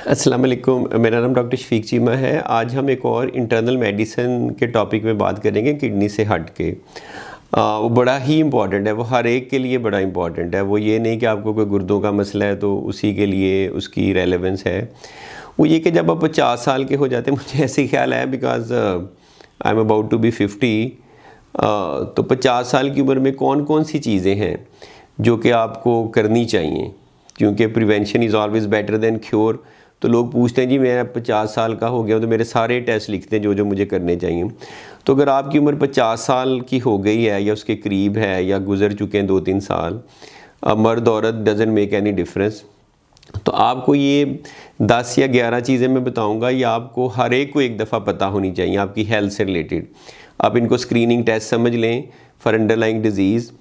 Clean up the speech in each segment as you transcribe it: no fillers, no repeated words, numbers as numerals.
अस्सलाम वालेकुम, मेरा नाम डॉक्टर शफीक चीमा है। आज हम एक और इंटरनल मेडिसिन के टॉपिक में बात करेंगे किडनी से हट के। वो बड़ा ही इम्पॉर्टेंट है, वो हर एक के लिए बड़ा इम्पॉर्टेंट है। वो ये नहीं कि आपको कोई गुर्दों का मसला है तो उसी के लिए उसकी रेलेवेंस है। वो ये कि जब आप 50 साल के हो जाते हैं, मुझे ऐसे ख्याल है because I am about to be 50, तो 50 साल की उम्र में कौन कौन सी चीज़ें हैं जो कि आपको करनी चाहिए, क्योंकि prevention is always better than cure. तो लोग पूछते हैं जी मैं 50 साल का हो गया तो मेरे सारे टेस्ट लिखते हैं जो मुझे करने चाहिए। तो अगर आपकी उम्र 50 साल की हो गई है या उसके करीब है या गुजर चुके हैं 2-3 साल, मर्द औरत डजंट मेक एनी डिफरेंस। तो आपको ये 10 या 11 चीज़ें मैं बताऊंगा, ये आपको हर एक को एक दफ़ा पता होनी चाहिए आपकी हेल्थ से रिलेटेड। आप इनको स्क्रीनिंग टेस्ट समझ लें फॉर अंडरलाइंग डिजीज़।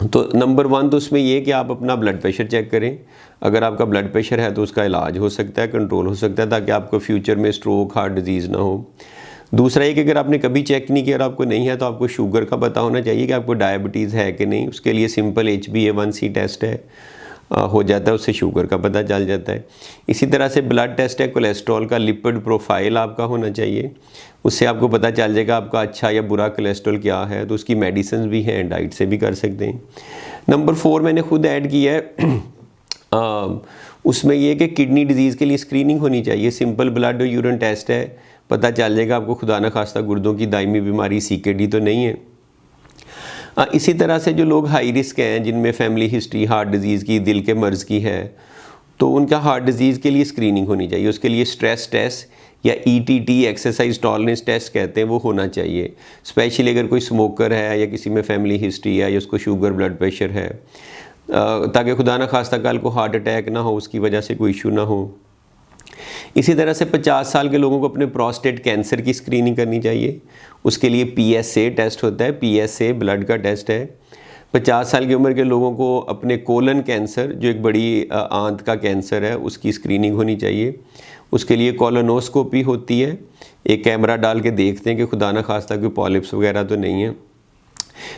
तो नंबर 1 तो उसमें ये कि आप अपना ब्लड प्रेशर चेक करें। अगर आपका ब्लड प्रेशर है तो उसका इलाज हो सकता है, कंट्रोल हो सकता है, ताकि आपको फ्यूचर में स्ट्रोक, हार्ट डिजीज़ ना हो। दूसरा ये कि अगर आपने कभी चेक नहीं किया और आपको नहीं है तो आपको शुगर का पता होना चाहिए कि आपको डायबिटीज़ है कि नहीं। उसके लिए सिंपल HbA1c टेस्ट है, हो जाता है, उससे शुगर का पता चल जाता है। इसी तरह से ब्लड टेस्ट है कोलेस्ट्रॉल का, लिपिड प्रोफाइल आपका होना चाहिए, उससे आपको पता चल जाएगा आपका अच्छा या बुरा कोलेस्ट्रॉल क्या है। तो उसकी मेडिसिन भी हैं, डाइट से भी कर सकते हैं। नंबर 4 मैंने खुद ऐड किया है उसमें ये कि किडनी डिजीज़ के लिए स्क्रीनिंग होनी चाहिए। सिंपल ब्लड और यूरिन टेस्ट है, पता चल जाएगा आपको खुदा न खास्ता गुर्दों की दायमी बीमारी CKD तो नहीं है। इसी तरह से जो लोग हाई रिस्क हैं, जिनमें फैमिली हिस्ट्री हार्ट डिजीज़ की, दिल के मर्ज़ की है, तो उनका हार्ट डिजीज़ के लिए स्क्रीनिंग होनी चाहिए। उसके लिए स्ट्रेस टेस्ट या ETT एक्सरसाइज टॉलरेंस टेस्ट कहते हैं, वो होना चाहिए। स्पेशली अगर कोई स्मोकर है या किसी में फैमिली हिस्ट्री है या उसको शुगर ब्लड प्रेशर है, ताकि खुदा न खास्ता कल को हार्ट अटैक ना हो, उसकी वजह से कोई इशू ना हो। इसी तरह से 50 साल के लोगों को अपने प्रोस्टेट कैंसर की स्क्रीनिंग करनी चाहिए। उसके लिए PSA टेस्ट होता है, PSA ब्लड का टेस्ट है। 50 साल की उम्र के लोगों को अपने कोलन कैंसर, जो एक बड़ी आंत का कैंसर है, उसकी स्क्रीनिंग होनी चाहिए। उसके लिए कोलोनोस्कोपी होती है, एक कैमरा डाल के देखते हैं कि खुदा न खास्ता कोई पॉलिप्स वगैरह तो नहीं है।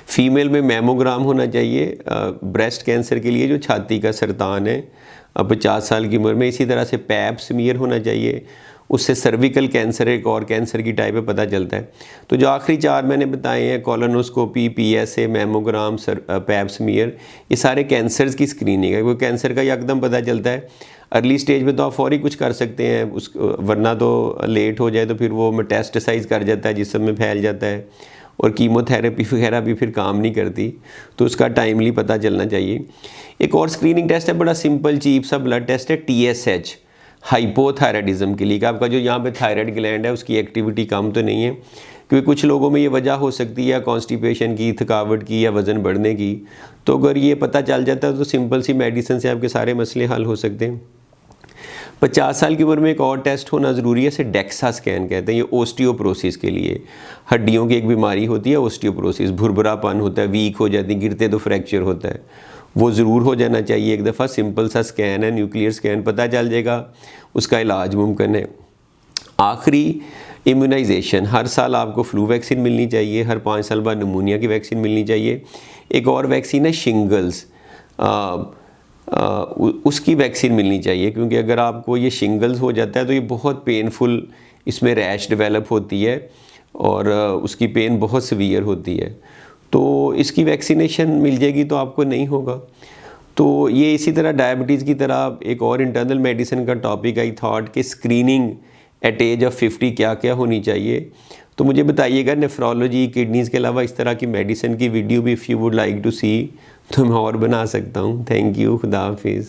फीमेल में मैमोग्राम होना चाहिए ब्रेस्ट कैंसर के लिए, जो छाती का सरतान है, 50 साल की उम्र में। इसी तरह से पैप स्मीयर होना चाहिए, उससे सर्विकल कैंसर एक और कैंसर की टाइप है पता चलता है। तो जो आखिरी 4 मैंने बताए हैं, colonoscopy, PSA, mammogram, pap smear, ये सारे कैंसर्स की स्क्रीनिंग है। कोई कैंसर का एकदम पता चलता है अर्ली स्टेज में तो आप फौरी कुछ कर सकते हैं, वरना तो लेट हो जाए तो फिर वो मेटास्टेसाइज कर जाता है, जिस्म में फैल जाता है, और कीमोथेरेपी वगैरह भी फिर काम नहीं करती। तो उसका टाइमली पता चलना चाहिए। एक और स्क्रीनिंग टेस्ट है, बड़ा सिंपल चीप सा ब्लड टेस्ट है, TSH हाइपोथायराइडिज्म के लिए, कि आपका जो यहाँ पे थायराइड ग्लैंड है उसकी एक्टिविटी कम तो नहीं है। क्योंकि कुछ लोगों में ये वजह हो सकती है कॉन्स्टिपेशन की, थकावट की, या वज़न बढ़ने की। तो अगर ये पता चल जाता है तो सिंपल सी मेडिसिन से आपके सारे मसले हल हो सकते हैं। 50 साल की उम्र में एक और टेस्ट होना ज़रूरी है, इसे डेक्सा स्कैन कहते हैं। ये ओस्टियोप्रोसिस के लिए, हड्डियों की एक बीमारी होती है ओस्टियोप्रोसिस, भुरभुरापन होता है, वीक हो जाती है, गिरते तो फ्रैक्चर होता है, वो ज़रूर हो जाना चाहिए एक दफ़ा। सिंपल सा स्कैन है, न्यूक्लियर स्कैन, पता चल जाएगा, उसका इलाज मुमकिन है। आखिरी इम्यूनाइजेशन, हर साल आपको फ्लू वैक्सीन मिलनी चाहिए, हर 5 साल बाद निमोनिया की वैक्सीन मिलनी चाहिए। एक और वैक्सीन है शिंगल्स, उसकी वैक्सीन मिलनी चाहिए, क्योंकि अगर आपको ये शिंगल्स हो जाता है तो ये बहुत पेनफुल, इसमें रैश डेवलप होती है और उसकी पेन बहुत सीवियर होती है। तो इसकी वैक्सीनेशन मिल जाएगी तो आपको नहीं होगा। तो ये इसी तरह डायबिटीज़ की तरह एक और इंटरनल मेडिसिन का टॉपिक आई थॉट कि स्क्रीनिंग एट एज ऑफ 50 क्या क्या होनी चाहिए। तो मुझे बताइएगा, नेफ्रोलॉजी, किडनीज़ के अलावा इस तरह की मेडिसिन की वीडियो भी if you would like to see तो मैं और बना सकता हूँ। थैंक यू, खुदा हाफिज़।